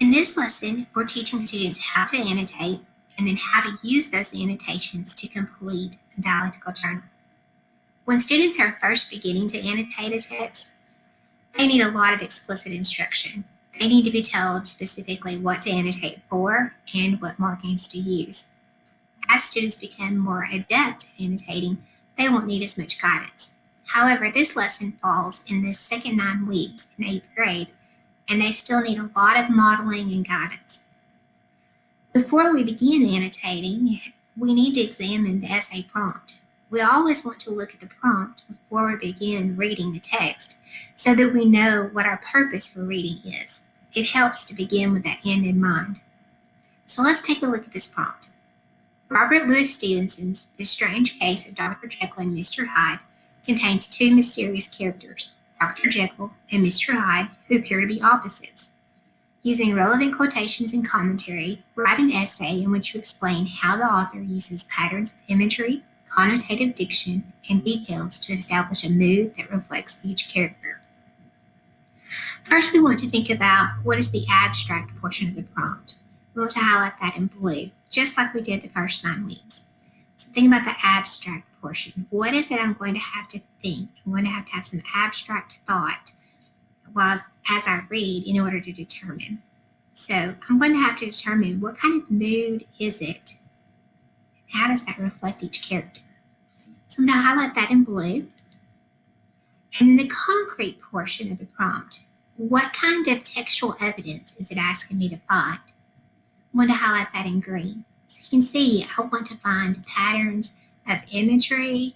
In this lesson, we're teaching students how to annotate and then how to use those annotations to complete a dialectical journal. When students are first beginning to annotate a text, they need a lot of explicit instruction. They need to be told specifically what to annotate for and what markings to use. As students become more adept at annotating, they won't need as much guidance. However, this lesson falls in the second 9 weeks in 8th grade, and they still need a lot of modeling and guidance. Before we begin annotating, we need to examine the essay prompt. We always want to look at the prompt before we begin reading the text so that we know what our purpose for reading is. It helps to begin with that end in mind. So let's take a look at this prompt. Robert Louis Stevenson's The Strange Case of Dr. Jekyll and Mr. Hyde contains 2 mysterious characters, Dr. Jekyll and Mr. Hyde, who appear to be opposites. Using relevant quotations and commentary, write an essay in which you explain how the author uses patterns of imagery, connotative diction, and details to establish a mood that reflects each character. First, we want to think about what is the abstract portion of the prompt. We want to highlight that in blue, just like we did the first 9 weeks. So think about the abstract portion. What is it I'm going to have to think? I'm going to have some abstract thought as I read in order to determine. So I'm going to have to determine what kind of mood is it? How does that reflect each character? So I'm going to highlight that in blue. And then the concrete portion of the prompt. What kind of textual evidence is it asking me to find? I'm going to highlight that in green. So you can see I want to find patterns of imagery,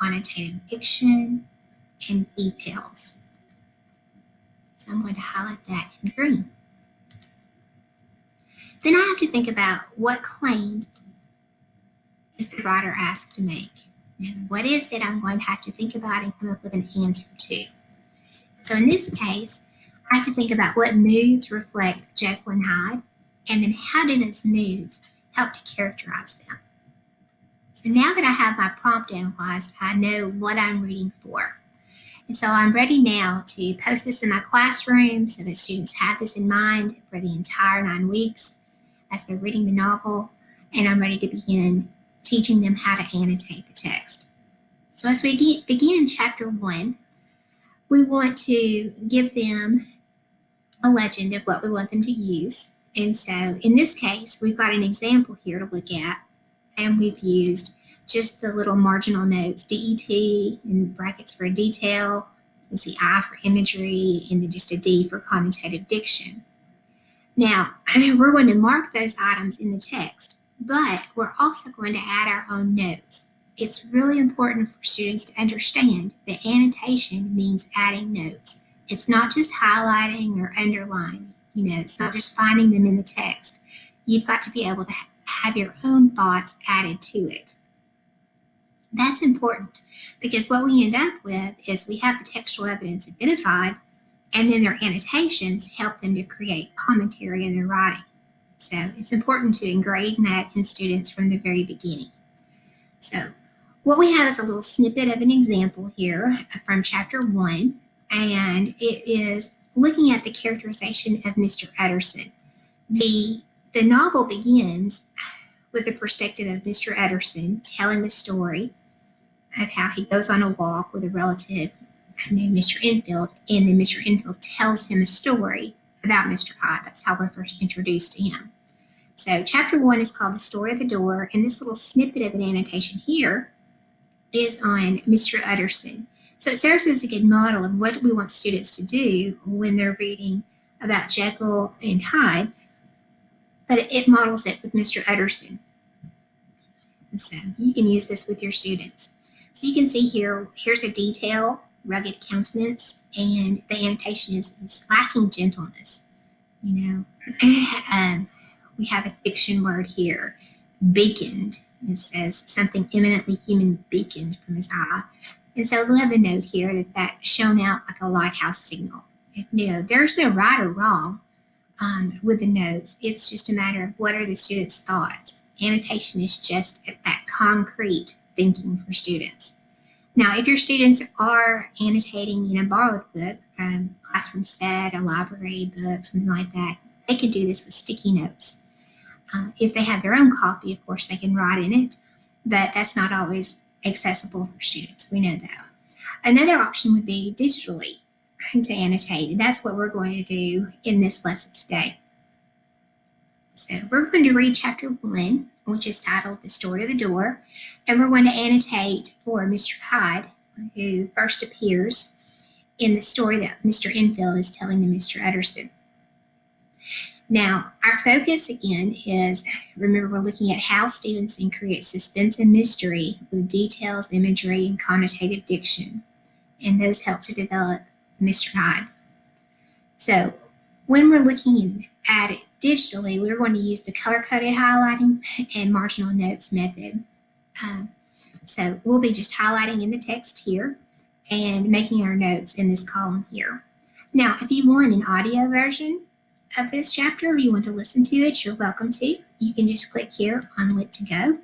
connotative diction, and details. So I'm going to highlight that in green. Then I have to think about what claim is the writer asked to make. Now, what is it I'm going to have to think about and come up with an answer to? So in this case, I have to think about what moods reflect Jekyll and Hyde, and then how do those moods help to characterize them. So now that I have my prompt analyzed, I know what I'm reading for. And so I'm ready now to post this in my classroom so that students have this in mind for the entire 9 weeks as they're reading the novel, and I'm ready to begin teaching them how to annotate the text. So as we begin chapter 1, we want to give them a legend of what we want them to use. And so in this case, we've got an example here to look at, and we've used just the little marginal notes, DET in brackets for detail, you see I for imagery, and then just a D for connotative diction. Now, we're going to mark those items in the text, but we're also going to add our own notes. It's really important for students to understand that annotation means adding notes. It's not just highlighting or underlining, it's not just finding them in the text. You've got to be able to have your own thoughts added to it. That's important because what we end up with is we have the textual evidence identified, and then their annotations help them to create commentary in their writing. So it's important to ingrain that in students from the very beginning. So what we have is a little snippet of an example here from chapter 1, and it is looking at the characterization of Mr. Utterson. The novel begins with the perspective of Mr. Utterson telling the story of how he goes on a walk with a relative named Mr. Enfield, and then Mr. Enfield tells him a story about Mr. Hyde. That's how we're first introduced to him. So chapter 1 is called The Story of the Door, and this little snippet of an annotation here is on Mr. Utterson. So it serves as a good model of what we want students to do when they're reading about Jekyll and Hyde, but it models it with Mr. Utterson. And so you can use this with your students. So you can see here, here's a detail, rugged countenance, and the annotation is lacking gentleness. We have a diction word here, beaconed. It says something eminently human beaconed from his eye. And so we'll have the note here that shone out like a lighthouse signal. There's no right or wrong with the notes. It's just a matter of what are the students' thoughts. Annotation is just that concrete thinking for students. Now, if your students are annotating in a borrowed book, classroom set, a library book, something like that, They could do this with sticky notes. If they have their own copy, of course, they can write in it, but that's not always accessible for students. We know that. Another option would be digitally to annotate, and that's what we're going to do in this lesson today. So we're going to read chapter 1, which is titled The Story of the Door, and we're going to annotate for Mr. Hyde, who first appears in the story that Mr. Enfield is telling to Mr. Utterson. Now, our focus again is, remember, we're looking at how Stevenson creates suspense and mystery with details, imagery, and connotative diction, and those help to develop Mr. Hyde. So when we're looking at it digitally, we're going to use the color-coded highlighting and marginal notes method. So we'll be just highlighting in the text here and making our notes in this column here. Now, if you want an audio version of this chapter, or you want to listen to it, you're welcome to. You can just click here on Lit to Go.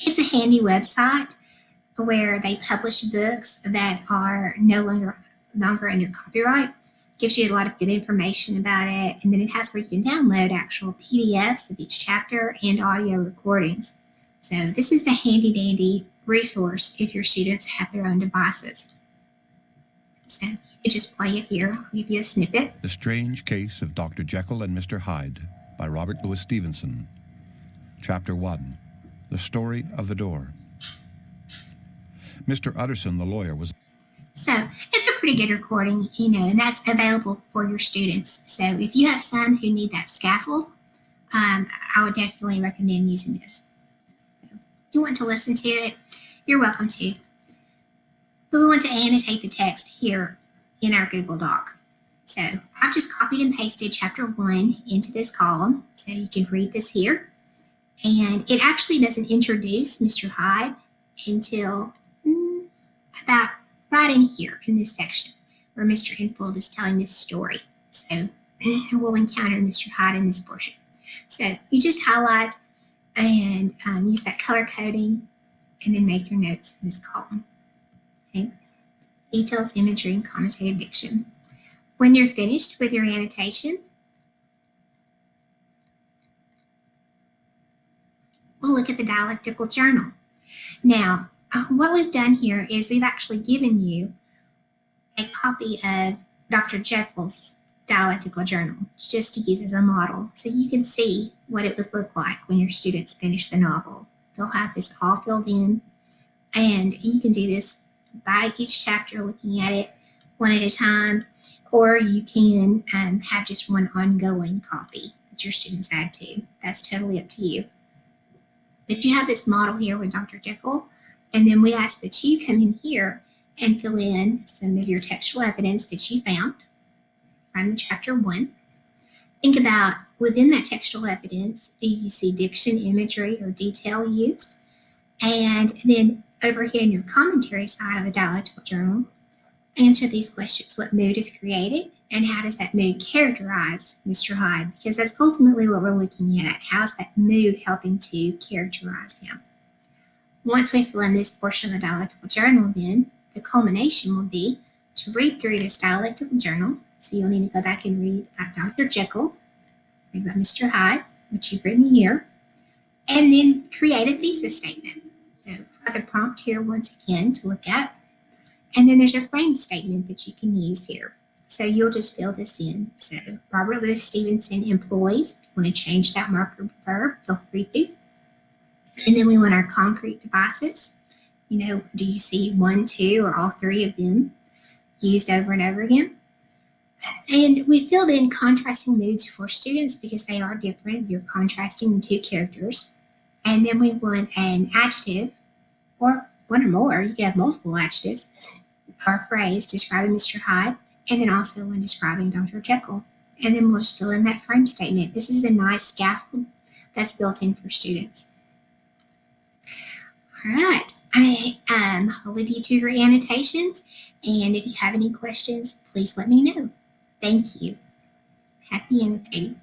It's a handy website where they publish books that are no longer under copyright. Gives you a lot of good information about it, and then it has where you can download actual PDFs of each chapter and audio recordings. So this is a handy dandy resource if your students have their own devices. So you can just play it here. I'll give you a snippet. The Strange Case of Dr. Jekyll and Mr. Hyde by Robert Louis Stevenson. Chapter 1, The Story of the Door. Mr. Utterson, the lawyer, was... So it's a pretty good recording, and that's available for your students. So if you have some who need that scaffold, I would definitely recommend using this. So if you want to listen to it, you're welcome to. But we want to annotate the text here in our Google Doc. So I've just copied and pasted chapter 1 into this column, so you can read this here. And it actually doesn't introduce Mr. Hyde until about right in here in this section where Mr. Enfield is telling this story. So we'll encounter Mr. Hyde in this portion. So you just highlight and use that color coding and then make your notes in this column. Okay. Details, imagery, and connotative diction. When you're finished with your annotation, we'll look at the Dialectical Journal. Now, what we've done here is we've actually given you a copy of Dr. Jekyll's Dialectical Journal, just to use as a model, so you can see what it would look like when your students finish the novel. They'll have this all filled in, and you can do this by each chapter, looking at it one at a time, or you can have just one ongoing copy that your students add to. That's totally up to you. But you have this model here with Dr. Jekyll, and then we ask that you come in here and fill in some of your textual evidence that you found from the chapter 1. Think about within that textual evidence, do you see diction, imagery, or detail used? And then over here in your commentary side of the Dialectical Journal, answer these questions. What mood is created, and how does that mood characterize Mr. Hyde? Because that's ultimately what we're looking at. How's that mood helping to characterize him? Once we fill in this portion of the Dialectical Journal, then the culmination will be to read through this Dialectical Journal. So you'll need to go back and read about Dr. Jekyll, read about Mr. Hyde, which you've written here, and then create a thesis statement. So I've got the prompt here once again to look at. And then there's a frame statement that you can use here. So you'll just fill this in. So Robert Louis Stevenson employs. If you want to change that marker verb, feel free to. And then we want our concrete devices. Do you see 1, 2, or all 3 of them used over and over again? And we filled in contrasting moods for students because they are different. You're contrasting the 2 characters. And then we want an adjective, or one or more. You can have multiple adjectives, or a phrase describing Mr. Hyde, and then also one describing Dr. Jekyll. And then we'll just fill in that frame statement. This is a nice scaffold that's built in for students. All right, I'll leave you to your annotations, and if you have any questions, please let me know. Thank you. Happy annotating.